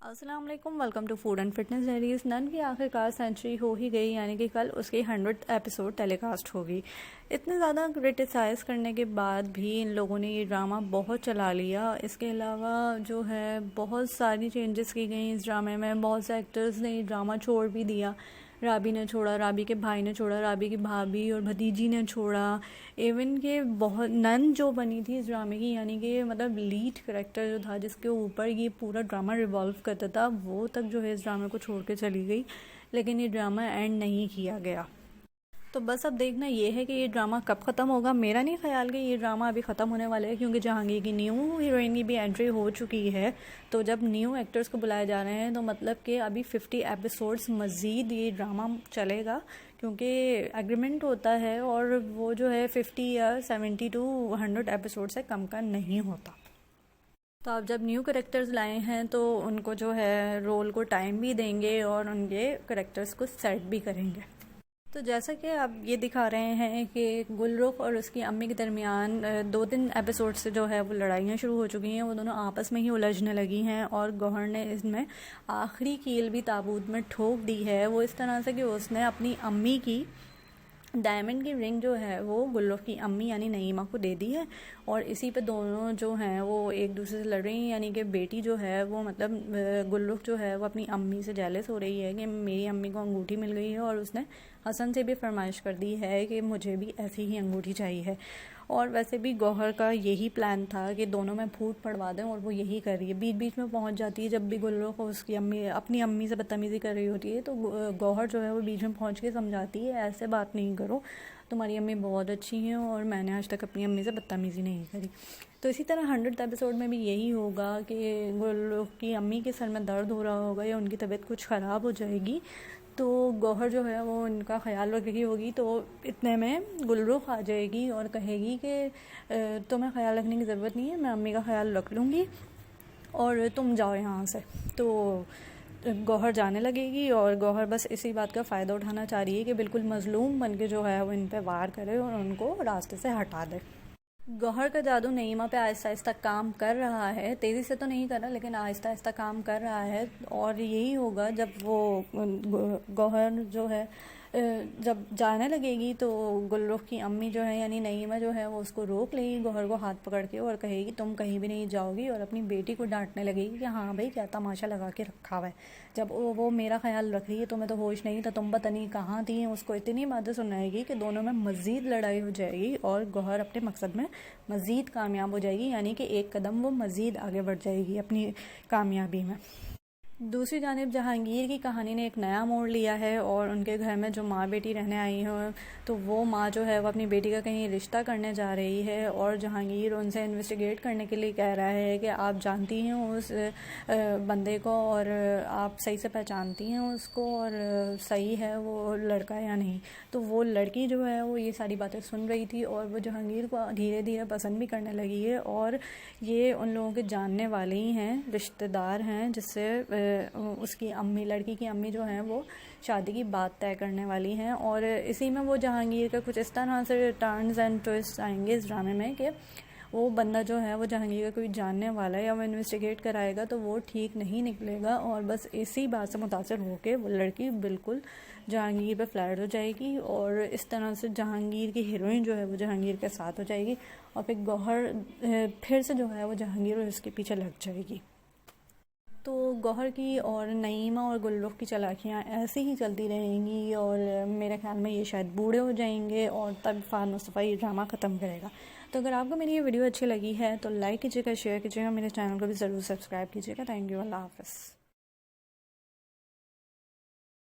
السلام علیکم، welcome to food and fitness diaries. نن کی آخر کار سینچری ہو ہی گئی، یعنی کہ کل اس کی 100th ایپیسوڈ ٹیلی کاسٹ ہوگی۔ اتنے زیادہ کرٹیسائز کرنے کے بعد بھی ان لوگوں نے یہ ڈرامہ بہت چلا لیا۔ اس کے علاوہ جو ہے بہت ساری چینجز کی گئیں اس ڈرامے میں، بہت سے ایکٹرز نے یہ ڈرامہ چھوڑ بھی دیا۔ رابی نے چھوڑا، رابی کے بھائی نے چھوڑا، رابی کی بھابھی اور بھتیجی نے چھوڑا، ایون کہ بہت نن جو بنی تھی اس ڈرامے کی، یعنی کہ مطلب لیڈ کریکٹر جو تھا جس کے اوپر یہ پورا ڈرامہ ریوالو کرتا تھا، وہ تک جو ہے اس ڈرامے کو چھوڑ کے چلی گئی، لیکن یہ ڈرامہ اینڈ نہیں کیا گیا۔ تو بس اب دیکھنا یہ ہے کہ یہ ڈرامہ کب ختم ہوگا۔ میرا نہیں خیال کہ یہ ڈرامہ ابھی ختم ہونے والا ہے، کیونکہ جہانگیر کی نیو ہیروئن کی بھی انٹری ہو چکی ہے، تو جب نیو ایکٹرز کو بلائے جا رہے ہیں تو مطلب کہ ابھی 50 ایپیسوڈز مزید یہ ڈرامہ چلے گا، کیونکہ ایگریمنٹ ہوتا ہے اور وہ جو ہے 50 یا 70 ٹو 100 ایپیسوڈ سے کم کا نہیں ہوتا۔ تو آپ جب نیو کریکٹرز لائے ہیں تو ان کو جو ہے رول کو ٹائم بھی دیں گے اور ان کے کریکٹرز کو سیٹ بھی کریں گے۔ تو جیسا کہ آپ یہ دکھا رہے ہیں کہ گل رخ اور اس کی امی کے درمیان 2-3 ایپیسوڈ سے جو ہے وہ لڑائیاں شروع ہو چکی ہیں، وہ دونوں آپس میں ہی الجھنے لگی ہیں، اور گوہر نے اس میں آخری کیل بھی تابوت میں ٹھوک دی ہے، وہ اس طرح سے کہ اس نے اپنی امی کی ڈائمنڈ کی رنگ جو ہے وہ گل رخ کی امی یعنی نعیمہ کو دے دی ہے، اور اسی پہ دونوں جو ہیں وہ ایک دوسرے سے لڑ رہی ہیں، یعنی کہ بیٹی جو ہے وہ مطلب گل رخ جو ہے وہ اپنی امی سے جیلس ہو رہی ہے کہ میری امی کو انگوٹھی مل گئی ہے، اور اس نے حسن سے بھی فرمائش کر دی ہے کہ مجھے بھی ایسی ہی انگوٹھی چاہیے ہے۔ اور ویسے بھی گوہر کا یہی پلان تھا کہ دونوں میں پھوٹ پڑوا دیں، اور وہ یہی کر رہی ہے، بیچ بیچ میں پہنچ جاتی ہے۔ جب بھی گل رخ اس کی امی اپنی امی سے بدتمیزی کر رہی ہوتی ہے تو گوہر جو ہے وہ بیچ میں پہنچ کے سمجھاتی ہے ایسے بات نہیں کرو، تمہاری امی بہت اچھی ہیں اور میں نے آج تک اپنی امی سے بدتمیزی نہیں کری۔ تو اسی طرح 100 ایپیسوڈ میں بھی یہی ہوگا کہ گل رخ کی امی کے سر میں درد ہو رہا ہوگا یا ان کی طبیعت کچھ خراب ہو جائے گی، تو گوہر جو ہے وہ ان کا خیال رکھ رہی ہوگی، تو اتنے میں گل رخ آ جائے گی اور کہے گی کہ تمہیں خیال رکھنے کی ضرورت نہیں ہے، میں امی کا خیال رکھ لوں گی اور تم جاؤ یہاں سے۔ تو گوہر جانے لگے گی، اور گوہر بس اسی بات کا فائدہ اٹھانا چاہ رہی ہے کہ بالکل مظلوم بن کے جو ہے وہ ان پہ وار کرے اور ان کو راستے سے ہٹا دے۔ گوہر کا جادو نعیمہ پہ آہستہ آہستہ کام کر رہا ہے، تیزی سے تو نہیں کر رہا لیکن آہستہ آہستہ کام کر رہا ہے، اور یہی ہوگا جب وہ گوہر جو ہے جب جانے لگے گی تو گل رخ کی امی جو ہے یعنی نعیمہ جو ہے وہ اس کو روک لے گی گوہر کو ہاتھ پکڑ کے، اور کہے گی تم کہیں بھی نہیں جاؤ گی، اور اپنی بیٹی کو ڈانٹنے لگے گی کہ ہاں بھائی کیا تماشا لگا کے رکھا ہوا ہے، جب وہ میرا خیال رکھ رہی ہے تمہیں تو ہوش نہیں تھا، تم پتہ نہیں کہاں تھی۔ اس کو اتنی باتیں سنائے گی کہ دونوں میں مزید لڑائی ہو جائے گی اور گوہر اپنے مقصد میں مزید کامیاب ہو جائے گی، یعنی کہ ایک قدم وہ مزید آگے بڑھ جائے گی اپنی کامیابی میں۔ دوسری جانب جہانگیر کی کہانی نے ایک نیا موڑ لیا ہے، اور ان کے گھر میں جو ماں بیٹی رہنے آئی ہیں تو وہ ماں جو ہے وہ اپنی بیٹی کا کہیں رشتہ کرنے جا رہی ہے، اور جہانگیر ان سے انویسٹیگیٹ کرنے کے لیے کہہ رہا ہے کہ آپ جانتی ہیں اس بندے کو اور آپ صحیح سے پہچانتی ہیں اس کو، اور صحیح ہے وہ لڑکا یا نہیں۔ تو وہ لڑکی جو ہے وہ یہ ساری باتیں سن رہی تھی، اور وہ جہانگیر کو دھیرے دھیرے پسند بھی کرنے لگی ہے، اور یہ ان لوگوں کے جاننے والے ہی ہیں، رشتہ دار ہیں، جس سے اس کی امی لڑکی کی امی جو ہیں وہ شادی کی بات طے کرنے والی ہیں۔ اور اسی میں وہ جہانگیر کا کچھ اس طرح سے ٹرنز اینڈ ٹوئسٹ آئیں گے اس ڈرامے میں کہ وہ بندہ جو ہے وہ جہانگیر کا کوئی جاننے والا ہے یا وہ انویسٹیگیٹ کرائے گا تو وہ ٹھیک نہیں نکلے گا، اور بس اسی بات سے متاثر ہو کے وہ لڑکی بالکل جہانگیر پہ فلیٹ ہو جائے گی، اور اس طرح سے جہانگیر کی ہیروئن جو ہے وہ جہانگیر کے ساتھ ہو جائے گی، اور پھر گوہر پھر سے جو ہے وہ جہانگیر اور اس کے پیچھے لگ جائے گی۔ تو گوہر کی اور نعیمہ اور گل رخ کی چالاکیاں ایسی ہی چلتی رہیں گی، اور میرے خیال میں یہ شاید بوڑھے ہو جائیں گے، اور تب فہد مصطفیٰ یہ ڈرامہ ختم کرے گا۔ تو اگر آپ کو میری یہ ویڈیو اچھی لگی ہے تو لائک کیجیے گا، شیئر کیجیے گا، میرے چینل کو بھی ضرور سبسکرائب کیجیے گا۔ تھینک یو، اللہ حافظ۔